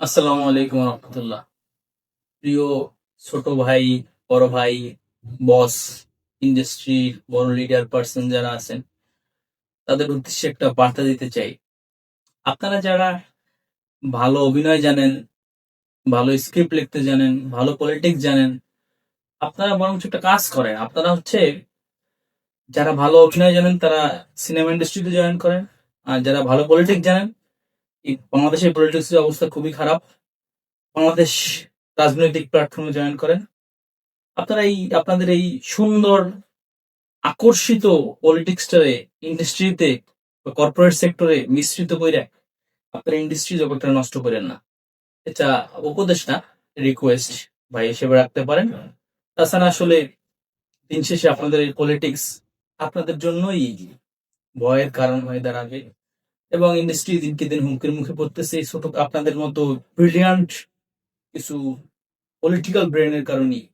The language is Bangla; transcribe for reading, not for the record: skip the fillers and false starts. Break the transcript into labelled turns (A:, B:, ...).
A: আসসালামু আলাইকুম রহমতুল্লাহ। প্রিয় ছোট ভাই, বড় ভাই, বস, ইন্ডাস্ট্রির বড় লিডার পার্সন যারা আছেন, তাদের উদ্দেশ্যে একটা বার্তা দিতে চাই। আপনারা যারা ভালো অভিনয় জানেন, ভালো স্ক্রিপ্ট লিখতে জানেন, ভালো পলিটিক্স জানেন, আপনারা বরঞ্চ একটা কাজ করেন। আপনারা যারা ভালো অভিনয় জানেন তারা সিনেমা ইন্ডাস্ট্রিতে জয়েন করেন। আর যারা ভালো পলিটিক্স জানেন, এই বাংলাদেশের পলিটিক্সের অবস্থা খুবই খারাপ। বাংলাদেশ রাজনৈতিক প্ল্যাটফর্মে জয়েন করেন। আপনাদের এই সুন্দর আকর্ষিত পলিটিক্সটারে ইন্ডাস্ট্রিতে বা কর্পোরেট সেক্টরে মিশ্রিত কইরা আপনার ইন্ডাস্ট্রি জগৎটা নষ্ট করেন না। এটা উপদেশ না, রিকোয়েস্ট ভাই হিসেবে রাখতে পারেন। তাছাড়া আসলে দিন শেষে আপনাদের এই পলিটিক্স আপনাদের জন্যই ভয়ের কারণ হয়ে দাঁড়াবে এবং ইন্ডাস্ট্রি দিনকে দিন হুমকির মুখে পড়তেছে এই ছোট আপনাদের মতো ব্রিলিয়ান্ট কিছু পলিটিক্যাল ব্রেনের কারণেই।